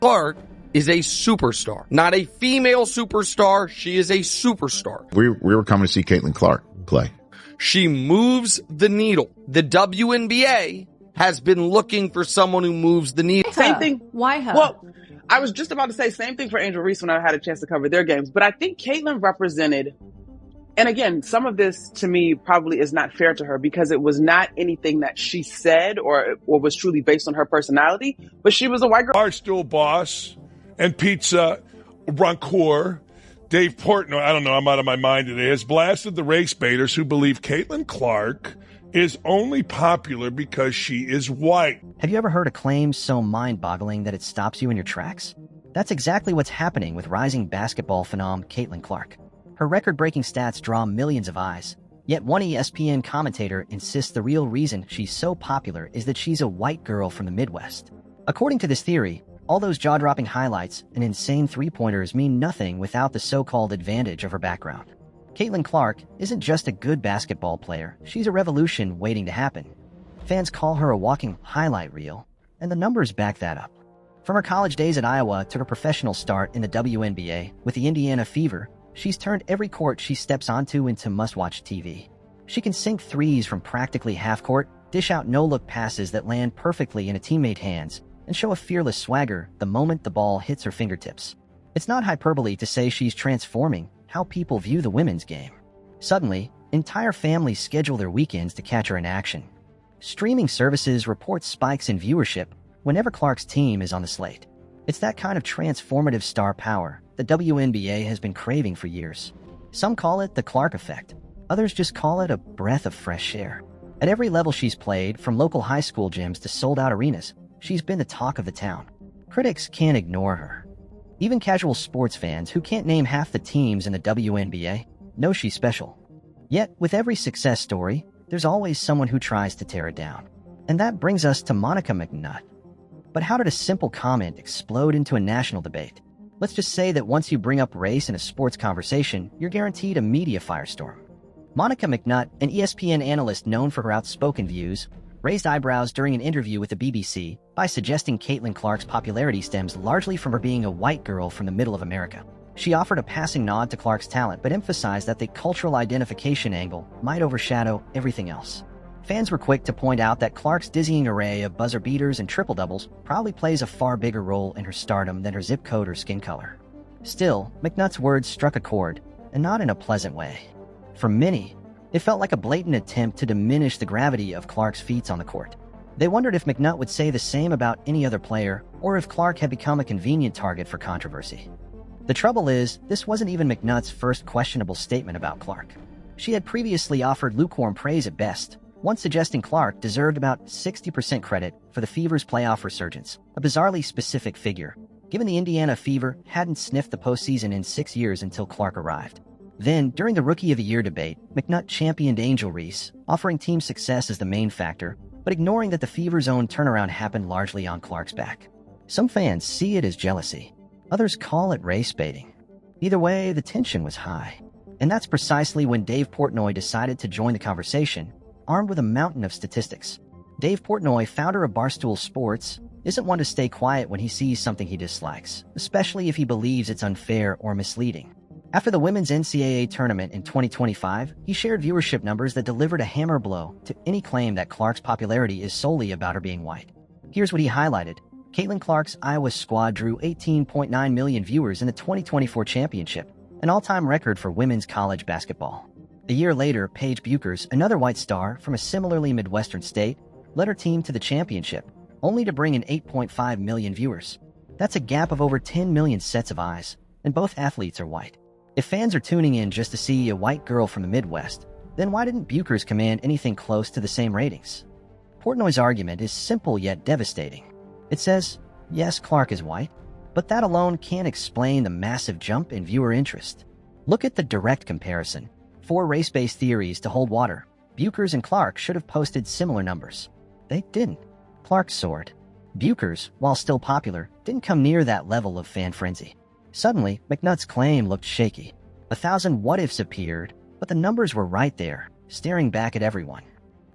Clark is a superstar. Not a female superstar. She is a superstar. We were coming to see Caitlyn Clark play. She moves the needle. The WNBA has been looking for someone who moves the needle. Same thing. Why her? Well, I was just about to say same thing for Angel Reese when I had a chance to cover their games. But I think Caitlyn represented, and again, some of this to me probably is not fair to her because it was not anything that she said or was truly based on her personality, but she was a white girl. Barstool boss and pizza rancor Dave Portnoy, I don't know, I'm out of my mind today, has blasted the race baiters who believe Caitlyn Clark is only popular because she is white. Have you ever heard a claim so mind-boggling that it stops you in your tracks? That's exactly what's happening with rising basketball phenom Caitlyn Clark. Her record-breaking stats draw millions of eyes, yet one ESPN commentator insists the real reason she's so popular is that she's a white girl from the Midwest. According to this theory, all those jaw-dropping highlights and insane three-pointers mean nothing without the so-called advantage of her background. Caitlyn Clark isn't just a good basketball player, she's a revolution waiting to happen. Fans call her a walking highlight reel, and the numbers back that up. From her college days at Iowa to her professional start in the WNBA with the Indiana Fever, she's turned every court she steps onto into must-watch TV. She can sink threes from practically half-court, dish out no-look passes that land perfectly in a teammate's hands, and show a fearless swagger the moment the ball hits her fingertips. It's not hyperbole to say she's transforming how people view the women's game. Suddenly, entire families schedule their weekends to catch her in action. Streaming services report spikes in viewership whenever Clark's team is on the slate. It's that kind of transformative star power the WNBA has been craving for years. Some call it the Clark effect. Others just call it a breath of fresh air. At every level she's played, from local high school gyms to sold-out arenas, she's been the talk of the town. Critics can't ignore her. Even casual sports fans who can't name half the teams in the WNBA know she's special. Yet, with every success story, there's always someone who tries to tear it down. And that brings us to Monica McNutt. But how did a simple comment explode into a national debate? Let's just say that once you bring up race in a sports conversation, you're guaranteed a media firestorm. Monica McNutt, an ESPN analyst known for her outspoken views, raised eyebrows during an interview with the BBC by suggesting Caitlyn Clark's popularity stems largely from her being a white girl from the middle of America. She offered a passing nod to Clark's talent, but emphasized that the cultural identification angle might overshadow everything else. Fans were quick to point out that Clark's dizzying array of buzzer beaters and triple-doubles probably plays a far bigger role in her stardom than her zip code or skin color. Still, McNutt's words struck a chord, and not in a pleasant way. For many, it felt like a blatant attempt to diminish the gravity of Clark's feats on the court. They wondered if McNutt would say the same about any other player, or if Clark had become a convenient target for controversy. The trouble is, this wasn't even McNutt's first questionable statement about Clark. She had previously offered lukewarm praise at best, once suggesting Clark deserved about 60% credit for the Fever's playoff resurgence, a bizarrely specific figure, given the Indiana Fever hadn't sniffed the postseason in 6 years until Clark arrived. Then, during the Rookie of the Year debate, McNutt championed Angel Reese, offering team success as the main factor, but ignoring that the Fever's own turnaround happened largely on Clark's back. Some fans see it as jealousy. Others call it race baiting. Either way, the tension was high. And that's precisely when Dave Portnoy decided to join the conversation, armed with a mountain of statistics. Dave Portnoy, founder of Barstool Sports, isn't one to stay quiet when he sees something he dislikes, especially if he believes it's unfair or misleading. After the women's NCAA tournament in 2025, he shared viewership numbers that delivered a hammer blow to any claim that Clark's popularity is solely about her being white. Here's what he highlighted. Caitlyn Clark's Iowa squad drew 18.9 million viewers in the 2024 championship, an all-time record for women's college basketball. A year later, Paige Bueckers, another white star from a similarly Midwestern state, led her team to the championship, only to bring in 8.5 million viewers. That's a gap of over 10 million sets of eyes, and both athletes are white. If fans are tuning in just to see a white girl from the Midwest, then why didn't Bueckers command anything close to the same ratings? Portnoy's argument is simple yet devastating. It says, yes, Clark is white, but that alone can't explain the massive jump in viewer interest. Look at the direct comparison. For race-based theories to hold water, Bueckers and Clark should have posted similar numbers. They didn't. Clark soared. Bueckers, while still popular, didn't come near that level of fan frenzy. Suddenly, McNutt's claim looked shaky. 1,000 what-ifs appeared, but the numbers were right there, staring back at everyone.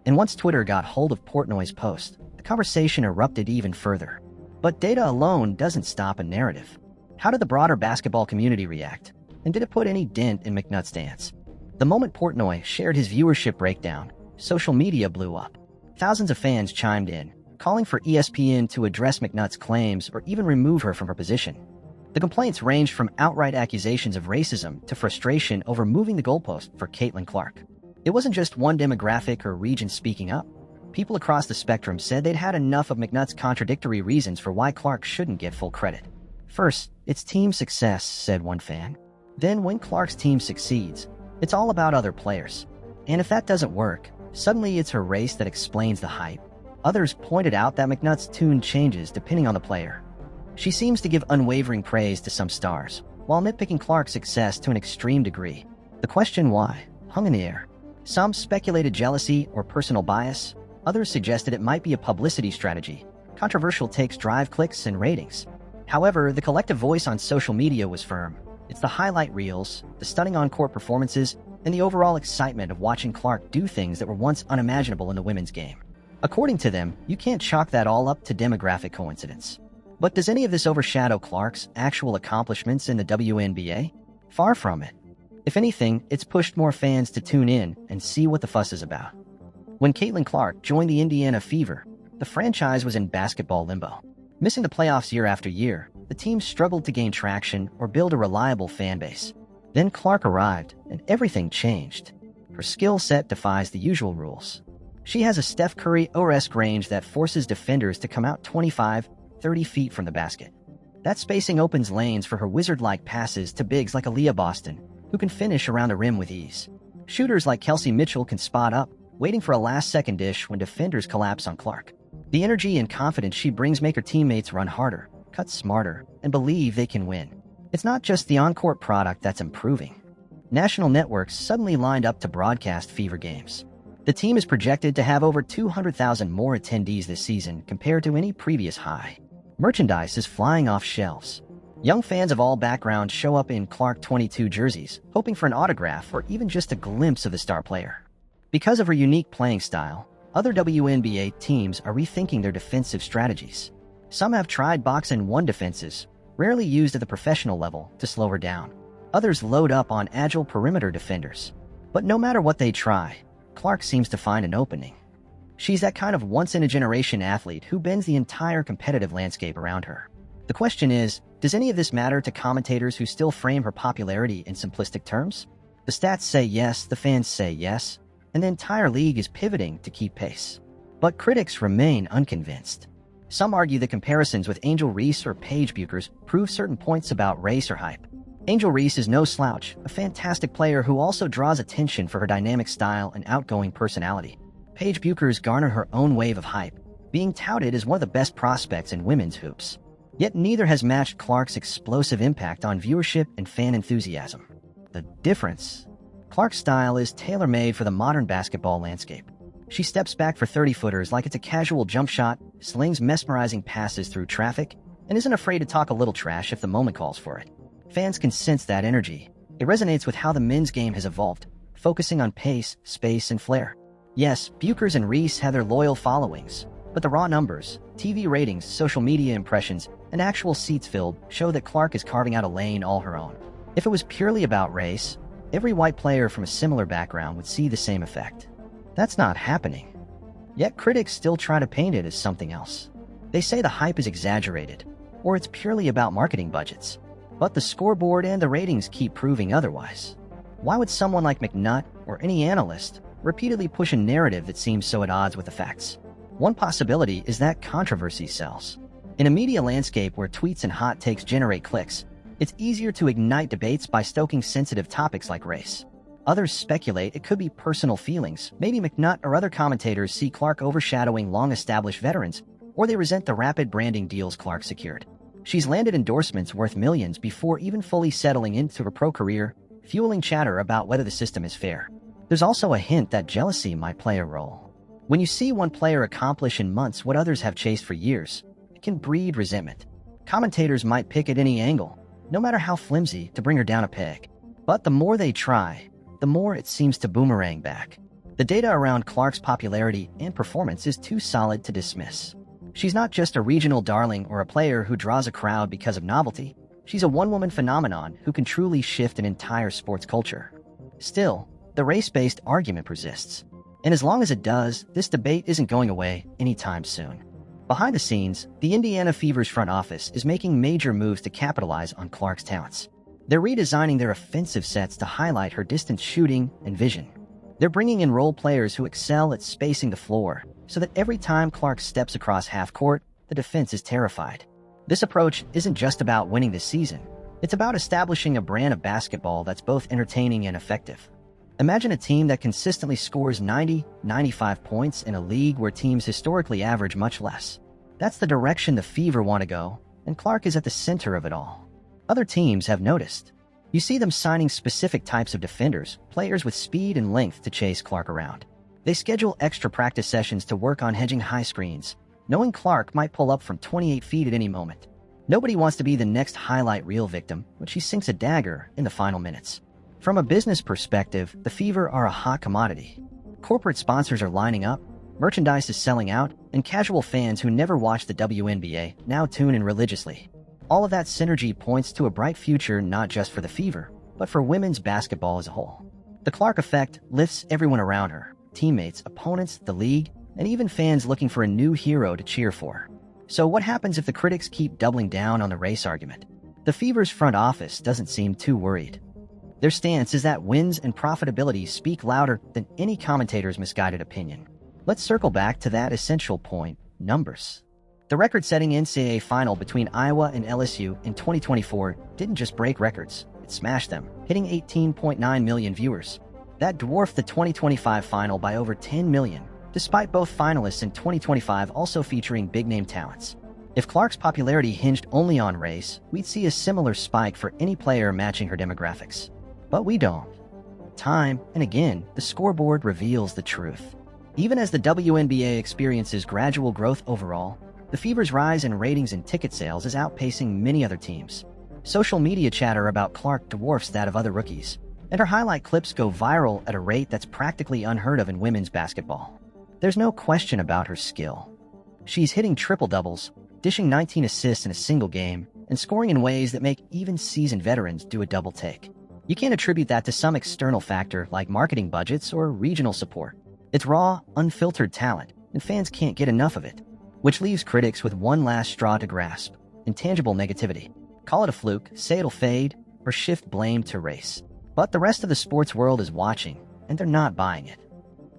And once Twitter got hold of Portnoy's post, the conversation erupted even further. But data alone doesn't stop a narrative. How did the broader basketball community react? And did it put any dent in McNutt's stance? The moment Portnoy shared his viewership breakdown, social media blew up. Thousands of fans chimed in, calling for ESPN to address McNutt's claims or even remove her from her position. The complaints ranged from outright accusations of racism to frustration over moving the goalpost for Caitlyn Clark. It wasn't just one demographic or region speaking up. People across the spectrum said they'd had enough of McNutt's contradictory reasons for why Clark shouldn't get full credit. First, it's team success, said one fan. Then when Clark's team succeeds, it's all about other players. And if that doesn't work, suddenly it's her race that explains the hype. Others pointed out that McNutt's tune changes depending on the player. She seems to give unwavering praise to some stars, while nitpicking Clark's success to an extreme degree. The question why hung in the air. Some speculated jealousy or personal bias. Others suggested it might be a publicity strategy. Controversial takes drive clicks and ratings. However, the collective voice on social media was firm. It's the highlight reels, the stunning on-court performances, and the overall excitement of watching Clark do things that were once unimaginable in the women's game. According to them, you can't chalk that all up to demographic coincidence. But does any of this overshadow Clark's actual accomplishments in the WNBA? Far from it. If anything, it's pushed more fans to tune in and see what the fuss is about. When Caitlyn Clark joined the Indiana Fever, the franchise was in basketball limbo. Missing the playoffs year after year, the team struggled to gain traction or build a reliable fan base. Then Clark arrived, and everything changed. Her skill set defies the usual rules. She has a Steph Curry-esque range that forces defenders to come out 25, 30 feet from the basket. That spacing opens lanes for her wizard-like passes to bigs like Aaliyah Boston, who can finish around the rim with ease. Shooters like Kelsey Mitchell can spot up, waiting for a last-second dish when defenders collapse on Clark. The energy and confidence she brings make her teammates run harder, cut smarter, and believe they can win. It's not just the on-court product that's improving. National networks suddenly lined up to broadcast Fever games. The team is projected to have over 200,000 more attendees this season compared to any previous high. Merchandise is flying off shelves. Young fans of all backgrounds show up in Clark 22 jerseys, hoping for an autograph or even just a glimpse of the star player. Because of her unique playing style, other WNBA teams are rethinking their defensive strategies. Some have tried box-and-one defenses, rarely used at the professional level, to slow her down. Others load up on agile perimeter defenders. But no matter what they try, Clark seems to find an opening. She's that kind of once-in-a-generation athlete who bends the entire competitive landscape around her. The question is, does any of this matter to commentators who still frame her popularity in simplistic terms? The stats say yes, the fans say yes, and the entire league is pivoting to keep pace. But critics remain unconvinced. Some argue that comparisons with Angel Reese or Paige Bueckers prove certain points about race or hype. Angel Reese is no slouch, a fantastic player who also draws attention for her dynamic style and outgoing personality. Paige Bueckers garnered her own wave of hype, being touted as one of the best prospects in women's hoops. Yet neither has matched Clark's explosive impact on viewership and fan enthusiasm. The difference? Clark's style is tailor-made for the modern basketball landscape. She steps back for 30-footers like it's a casual jump shot, slings mesmerizing passes through traffic, and isn't afraid to talk a little trash if the moment calls for it. Fans can sense that energy. It resonates with how the men's game has evolved, focusing on pace, space, and flair. Yes, Bueckers and Reese have their loyal followings, but the raw numbers, TV ratings, social media impressions, and actual seats filled show that Clark is carving out a lane all her own. If it was purely about race, every white player from a similar background would see the same effect. That's not happening. Yet critics still try to paint it as something else. They say the hype is exaggerated, or it's purely about marketing budgets. But the scoreboard and the ratings keep proving otherwise. Why would someone like McNutt or any analyst repeatedly push a narrative that seems so at odds with the facts? One possibility is that controversy sells. In a media landscape where tweets and hot takes generate clicks, it's easier to ignite debates by stoking sensitive topics like race. Others speculate it could be personal feelings. Maybe McNutt or other commentators see Clark overshadowing long-established veterans, or they resent the rapid branding deals Clark secured. She's landed endorsements worth millions before even fully settling into her pro career, fueling chatter about whether the system is fair. There's also a hint that jealousy might play a role. When you see one player accomplish in months what others have chased for years, it can breed resentment. Commentators might pick at any angle, no matter how flimsy, to bring her down a peg. But the more they try, the more it seems to boomerang back. The data around Clark's popularity and performance is too solid to dismiss. She's not just a regional darling or a player who draws a crowd because of novelty. She's a one-woman phenomenon who can truly shift an entire sports culture. Still, the race-based argument persists. And as long as it does, this debate isn't going away anytime soon. Behind the scenes, the Indiana Fever's front office is making major moves to capitalize on Clark's talents. They're redesigning their offensive sets to highlight her distance shooting and vision. They're bringing in role players who excel at spacing the floor, so that every time Clark steps across half court, the defense is terrified. This approach isn't just about winning this season. It's about establishing a brand of basketball that's both entertaining and effective. Imagine a team that consistently scores 90-95 points in a league where teams historically average much less. That's the direction the Fever want to go, and Clark is at the center of it all. Other teams have noticed. You see them signing specific types of defenders, players with speed and length to chase Clark around. They schedule extra practice sessions to work on hedging high screens, knowing Clark might pull up from 28 feet at any moment. Nobody wants to be the next highlight reel victim when she sinks a dagger in the final minutes. From a business perspective, the Fever are a hot commodity. Corporate sponsors are lining up, merchandise is selling out, and casual fans who never watched the WNBA now tune in religiously. All of that synergy points to a bright future not just for the Fever, but for women's basketball as a whole. The Clark effect lifts everyone around her, teammates, opponents, the league, and even fans looking for a new hero to cheer for. So what happens if the critics keep doubling down on the race argument? The Fever's front office doesn't seem too worried. Their stance is that wins and profitability speak louder than any commentator's misguided opinion. Let's circle back to that essential point, numbers. The record-setting NCAA final between Iowa and LSU in 2024 didn't just break records, it smashed them, hitting 18.9 million viewers. That dwarfed the 2025 final by over 10 million, despite both finalists in 2025 also featuring big-name talents. If Clark's popularity hinged only on race, we'd see a similar spike for any player matching her demographics. But we don't. Time and again, the scoreboard reveals the truth. Even as the WNBA experiences gradual growth overall, the Fever's rise in ratings and ticket sales is outpacing many other teams. Social media chatter about Clark dwarfs that of other rookies, and her highlight clips go viral at a rate that's practically unheard of in women's basketball. There's no question about her skill. She's hitting triple-doubles, dishing 19 assists in a single game, and scoring in ways that make even seasoned veterans do a double take. You can't attribute that to some external factor like marketing budgets or regional support. It's raw, unfiltered talent, and fans can't get enough of it. Which leaves critics with one last straw to grasp: intangible negativity. Call it a fluke, say it'll fade, or shift blame to race. But the rest of the sports world is watching, and they're not buying it.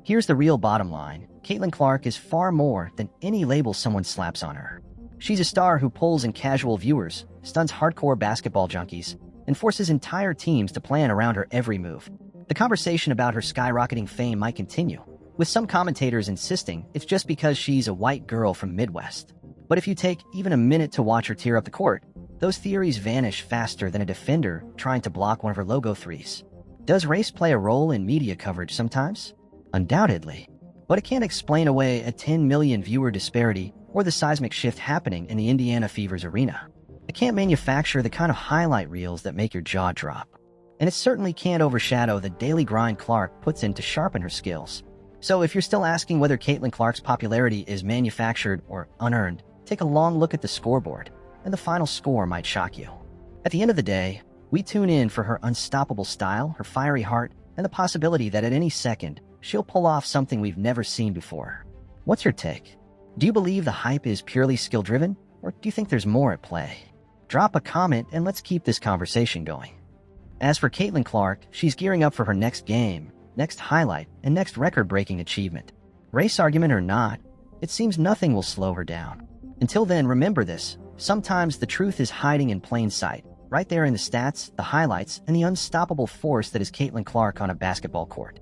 Here's the real bottom line: Caitlyn Clark is far more than any label someone slaps on her. She's a star who pulls in casual viewers, stuns hardcore basketball junkies, and forces entire teams to plan around her every move. The conversation about her skyrocketing fame might continue, with some commentators insisting it's just because she's a white girl from Midwest. But if you take even a minute to watch her tear up the court, those theories vanish faster than a defender trying to block one of her logo threes. Does race play a role in media coverage sometimes? Undoubtedly. But it can't explain away a 10 million viewer disparity or the seismic shift happening in the Indiana Fever's arena. It can't manufacture the kind of highlight reels that make your jaw drop. And it certainly can't overshadow the daily grind Clark puts in to sharpen her skills. So if you're still asking whether Caitlyn Clark's popularity is manufactured or unearned, take a long look at the scoreboard, and the final score might shock you. At the end of the day, we tune in for her unstoppable style, her fiery heart, and the possibility that at any second, she'll pull off something we've never seen before. What's your take? Do you believe the hype is purely skill-driven, or do you think there's more at play? Drop a comment and let's keep this conversation going. As for Caitlyn Clark, she's gearing up for her next game, next highlight, and next record-breaking achievement. Race argument or not, it seems nothing will slow her down. Until then, remember this: sometimes the truth is hiding in plain sight, right there in the stats, the highlights, and the unstoppable force that is Caitlyn Clark on a basketball court.